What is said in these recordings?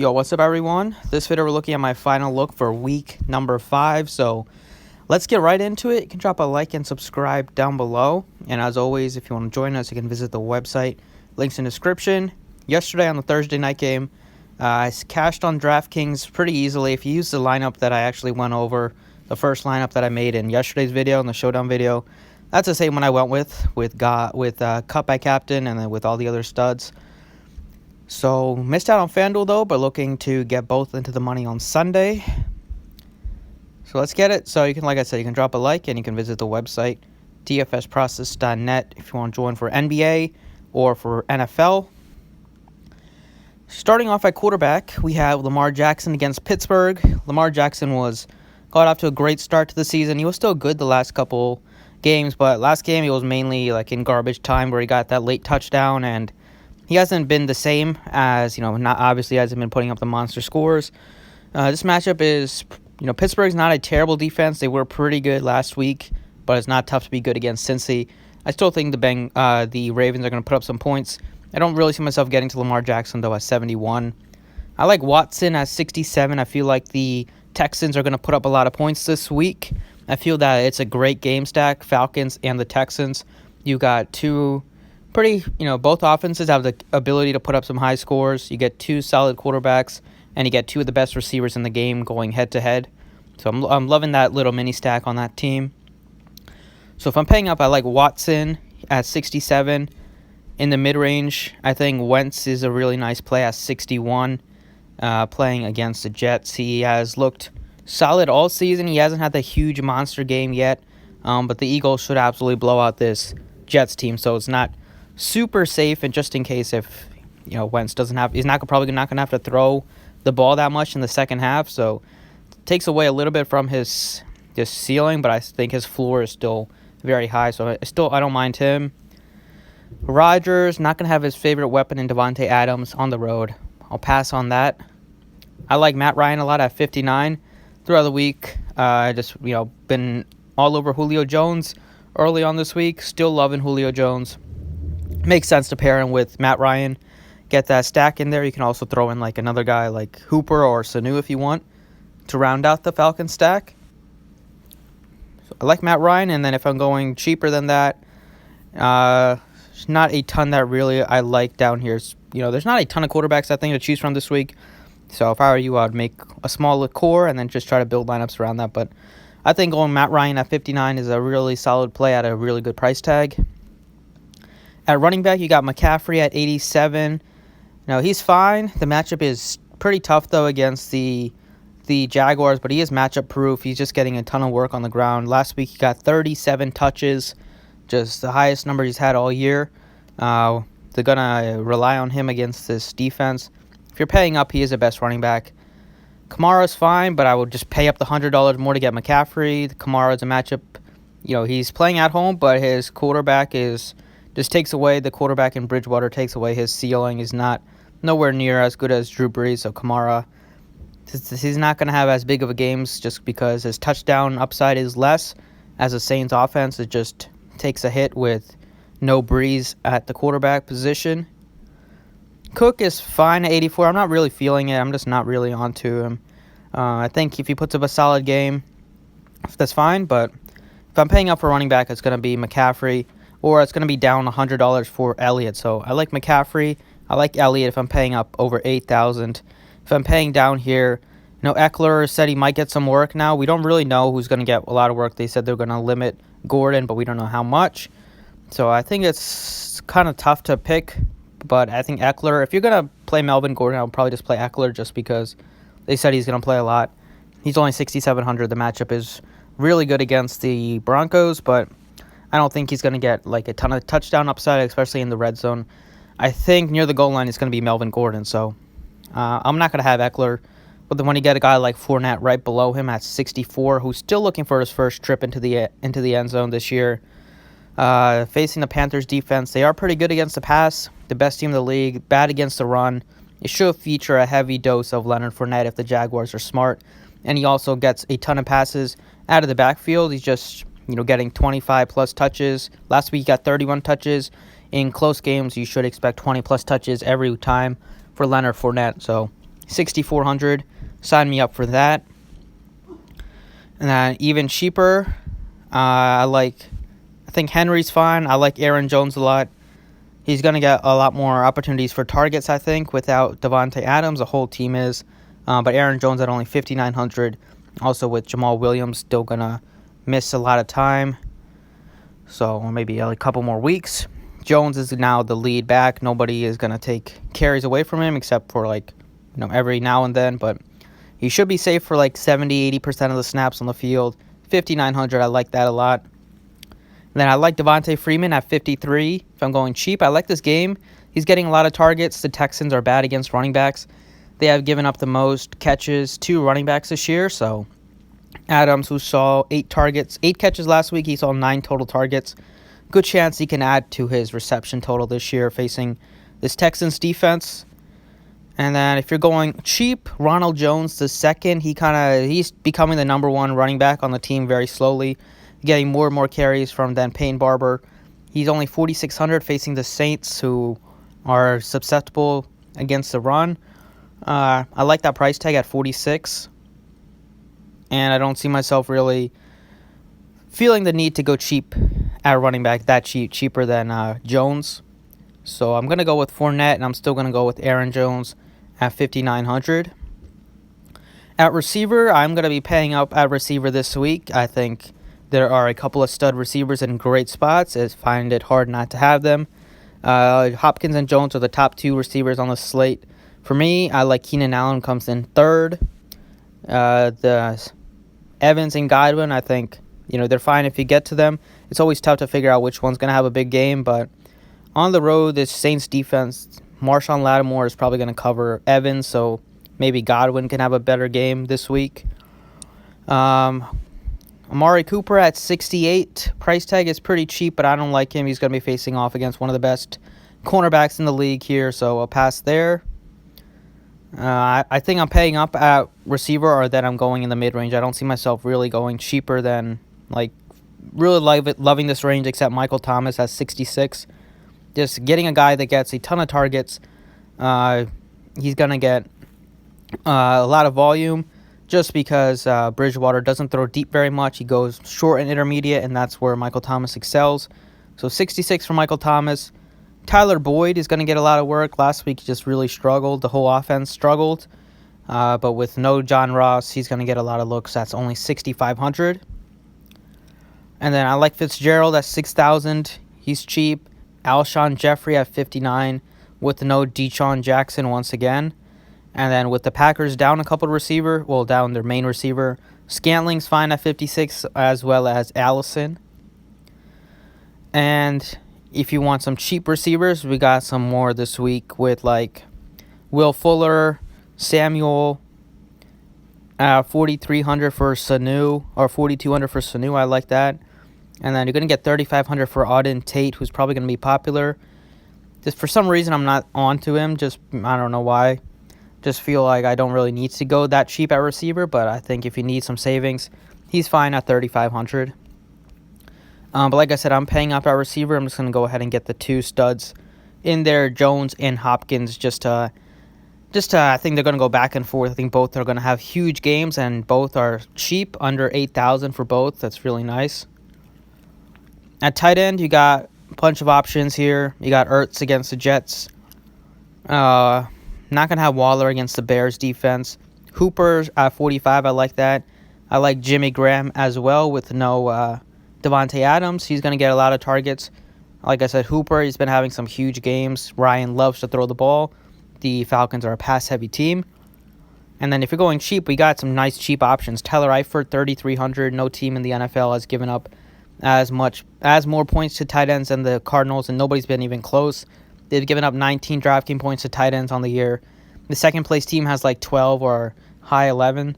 Yo, what's up everyone? This video we're looking at my final look for week number 5, so let's get right into it. You can drop a like and subscribe down below, and as always, if you want to join us, you can visit the website, links in the description. Yesterday on the Thursday night game, I cashed on Draftkings pretty easily. If you use the lineup that I actually went over, the first lineup that I made in yesterday's video and the showdown video, that's the same one I went with Cut by Captain and then with all the other studs. So, missed out on FanDuel though, but looking to get both into the money on Sunday. So let's get it. So you can, like I said, you can drop a like and you can visit the website, dfsprocess.net, if you want to join for NBA or for NFL. Starting off at quarterback, we have Lamar Jackson against Pittsburgh. Lamar Jackson got off to a great start to the season. He was still good the last couple games, but last game he was mainly like in garbage time where he got that late touchdown, and he hasn't been the same as, not obviously hasn't been putting up the monster scores. This matchup is, Pittsburgh's not a terrible defense. They were pretty good last week, but it's not tough to be good against Cincy. I still think the Ravens are going to put up some points. I don't really see myself getting to Lamar Jackson, though, at 71. I like Watson at 67. I feel like the Texans are going to put up a lot of points this week. I feel that it's a great game stack, Falcons and the Texans. You got two both offenses have the ability to put up some high scores. You get two solid quarterbacks, and you get two of the best receivers in the game going head-to-head. So I'm loving that little mini stack on that team. So if I'm paying up, I like Watson at 67. In the mid-range, I think Wentz is a really nice play at 61, playing against the Jets. He has looked solid all season. He hasn't had the huge monster game yet, but the Eagles should absolutely blow out this Jets team, so it's not super safe. And just in case if Wentz he's probably not gonna have to throw the ball that much in the second half, so it takes away a little bit from his ceiling, but I think his floor is still very high, so I don't mind him. Rodgers not gonna have his favorite weapon in Devontae Adams on the road. I'll pass on that. I like Matt Ryan a lot at 59 throughout the week. I just been all over Julio Jones early on this week. Still loving Julio Jones. Makes sense to pair him with Matt Ryan. Get that stack in there. You can also throw in like another guy like Hooper or Sanu if you want to round out the Falcon stack. So I like Matt Ryan, and then if I'm going cheaper than that, there's not a ton that really I like down here. There's not a ton of quarterbacks I think to choose from this week. So if I were you, I'd make a small core and then just try to build lineups around that. But I think going Matt Ryan at 59 is a really solid play at a really good price tag. At running back, you got McCaffrey at 87. He's fine. The matchup is pretty tough, though, against the Jaguars, but he is matchup proof. He's just getting a ton of work on the ground. Last week, he got 37 touches, just the highest number he's had all year. They're going to rely on him against this defense. If you're paying up, he is the best running back. Kamara's fine, but I would just pay up the $100 more to get McCaffrey. Kamara's a matchup. He's playing at home, but his quarterback the quarterback in Bridgewater takes away his ceiling. Is nowhere near as good as Drew Brees. So Kamara, he's not going to have as big of a games just because his touchdown upside is less. As a Saints offense, it just takes a hit with no Brees at the quarterback position. Cook is fine at 84. I'm not really feeling it. I'm just not really onto him. I think if he puts up a solid game, that's fine. But if I'm paying up for running back, it's going to be McCaffrey, or it's going to be down $100 for Elliott. So I like McCaffrey. I like Elliott if I'm paying up over 8,000. If I'm paying down here, Eckler said he might get some work now. We don't really know who's going to get a lot of work. They said they're going to limit Gordon, but we don't know how much. So I think it's kind of tough to pick. But I think Eckler, if you're going to play Melvin Gordon, I'll probably just play Eckler just because they said he's going to play a lot. He's only 6,700. The matchup is really good against the Broncos, but I don't think he's going to get like a ton of touchdown upside, especially in the red zone. I think near the goal line it's going to be Melvin Gordon, so I'm not going to have Eckler. But then when you get a guy like Fournette right below him at 64, who's still looking for his first trip into the end zone this year, facing the Panthers defense, they are pretty good against the pass, the best team in the league, bad against the run. It should feature a heavy dose of Leonard Fournette if the Jaguars are smart. And he also gets a ton of passes out of the backfield. He's just getting 25-plus touches. Last week he got 31 touches. In close games, you should expect 20-plus touches every time for Leonard Fournette. So 6,400. Sign me up for that. And then even cheaper, I think Henry's fine. I like Aaron Jones a lot. He's going to get a lot more opportunities for targets, I think, without Devontae Adams. The whole team is. But Aaron Jones at only 5,900. Also with Jamal Williams still going to miss a lot of time. So maybe a couple more weeks. Jones is now the lead back. Nobody is going to take carries away from him except for every now and then. But he should be safe for 70-80% of the snaps on the field. 5,900, I like that a lot. And then I like Devontae Freeman at 53. If I'm going cheap, I like this game. He's getting a lot of targets. The Texans are bad against running backs. They have given up the most catches to running backs this year. So Adams, who saw 8 catches last week, he saw 9 total targets. Good chance he can add to his reception total this year facing this Texans defense. And then if you're going cheap, Ronald Jones the second, he's becoming the number 1 running back on the team very slowly, getting more and more carries from Dan Payne Barber. He's only 4,600 facing the Saints, who are susceptible against the run. I like that price tag at 46. And I don't see myself really feeling the need to go cheap at running back, that cheaper than Jones. So I'm going to go with Fournette, and I'm still going to go with Aaron Jones at 5,900. At receiver, I'm going to be paying up at receiver this week. I think there are a couple of stud receivers in great spots. I find it hard not to have them. Hopkins and Jones are the top 2 receivers on the slate. For me, I like Keenan Allen comes in third. The Evans and Godwin, I think, they're fine if you get to them. It's always tough to figure out which one's going to have a big game, but on the road, this Saints defense, Marshawn Lattimore is probably going to cover Evans, so maybe Godwin can have a better game this week. Amari Cooper at 68. Price tag is pretty cheap, but I don't like him. He's going to be facing off against one of the best cornerbacks in the league here, so I'll pass there. I think I'm paying up at receiver, or that I'm going in the mid-range. I don't see myself really going cheaper than, really loving this range, except Michael Thomas at 66. Just getting a guy that gets a ton of targets. He's going to get a lot of volume just because Bridgewater doesn't throw deep very much. He goes short and intermediate, and that's where Michael Thomas excels. So 66 for Michael Thomas. Tyler Boyd is going to get a lot of work. Last week he just really struggled. The whole offense struggled. But with no John Ross, he's going to get a lot of looks. That's only 6,500. And then I like Fitzgerald at 6,000. He's cheap. Alshon Jeffrey at 59 with no Deshaun Jackson once again. And then with the Packers down a couple of down their main receiver, Scantling's fine at 56, as well as Allison. And if you want some cheap receivers, we got some more this week with Will Fuller, Samuel, 4,300 for Sanu, or 4,200 for Sanu. I like that. And then you're going to get 3,500 for Auden Tate, who's probably going to be popular. Just for some reason, I'm not onto him. I don't know why. Just feel like I don't really need to go that cheap at receiver, but I think if you need some savings, he's fine at 3,500. But like I said, I'm paying up at receiver. I'm just going to go ahead and get the 2 studs in there, Jones and Hopkins, I think they're going to go back and forth. I think both are going to have huge games, and both are cheap, under 8,000 for both. That's really nice. At tight end, you got a bunch of options here. You got Ertz against the Jets. Not going to have Waller against the Bears defense. Hooper at 45, I like that. I like Jimmy Graham as well with no Devontae Adams. He's going to get a lot of targets. Like I said, Hooper, he's been having some huge games. Ryan loves to throw the ball. The Falcons are a pass-heavy team. And then if you're going cheap, we got some nice cheap options. Tyler Eifert, 3,300. No team in the NFL has given up as more points to tight ends than the Cardinals, and nobody's been even close. They've given up 19 Draftkings points to tight ends on the year. The second-place team has 12 or high 11.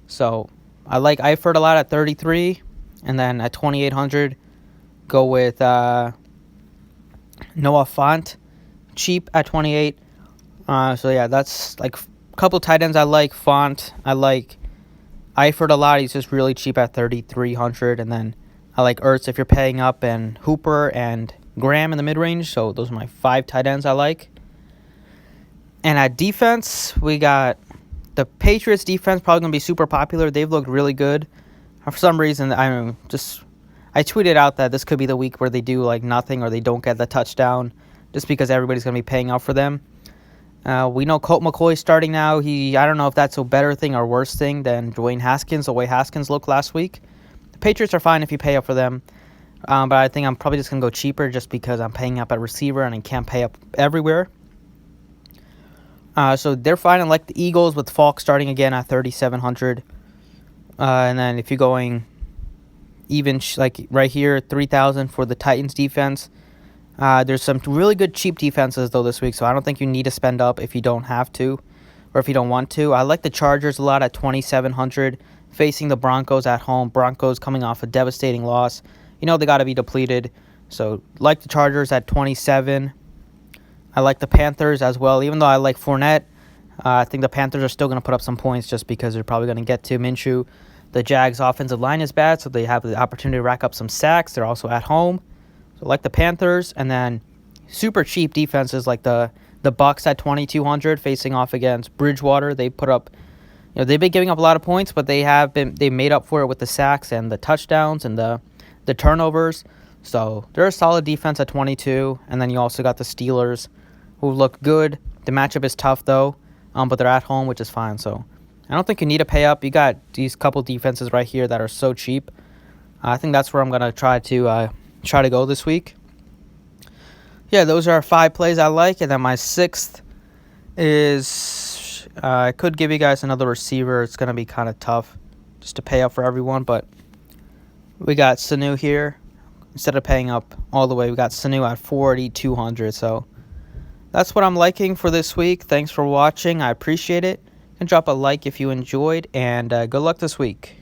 So I like Eifert a lot at 33. And then at 2,800, go with Noah Fant, cheap at 28. So yeah, that's a couple tight ends I like. Font, I like Eifert a lot. He's just really cheap at 3,300. And then I like Ertz if you're paying up, and Hooper and Graham in the mid-range. So those are my 5 tight ends I like. And at defense, we got The Patriots defense probably going to be super popular. They've looked really good. For some reason, I tweeted out that this could be the week where they do like nothing or they don't get the touchdown just because everybody's going to be paying out for them. We know Colt McCoy starting now. I don't know if that's a better thing or worse thing than Dwayne Haskins, the way Haskins looked last week. The Patriots are fine if you pay up for them. But I think I'm probably just going to go cheaper just because I'm paying up at receiver and I can't pay up everywhere. So they're fine. I like the Eagles with Falk starting again at 3,700. And then if you're going even like right here, 3,000 for the Titans defense. There's some really good cheap defenses, though, this week, so I don't think you need to spend up if you don't have to or if you don't want to. I like the Chargers a lot at 2,700, facing the Broncos at home. Broncos coming off a devastating loss. You know they got to be depleted, so like the Chargers at 27. I like the Panthers as well, even though I like Fournette. I think the Panthers are still going to put up some points just because they're probably going to get to Minshew. The Jags' offensive line is bad, so they have the opportunity to rack up some sacks. They're also at home. So like the Panthers, and then super cheap defenses like the Bucs at 2,200 facing off against Bridgewater. They put up, they've been giving up a lot of points, but they made up for it with the sacks and the touchdowns and the turnovers. So they're a solid defense at 22, and then you also got the Steelers, who look good. The matchup is tough though, but they're at home, which is fine. So I don't think you need to pay up. You got these couple defenses right here that are so cheap. I think that's where I'm gonna try to go this week. Yeah, those are 5 plays I like, and then my 6th is I could give you guys another receiver. It's gonna be kind of tough just to pay up for everyone, but we got Sanu here. Instead of paying up all the way, we got Sanu at 4,200. So that's what I'm liking for this week. Thanks for watching. I appreciate it. And drop a like if you enjoyed, and good luck this week.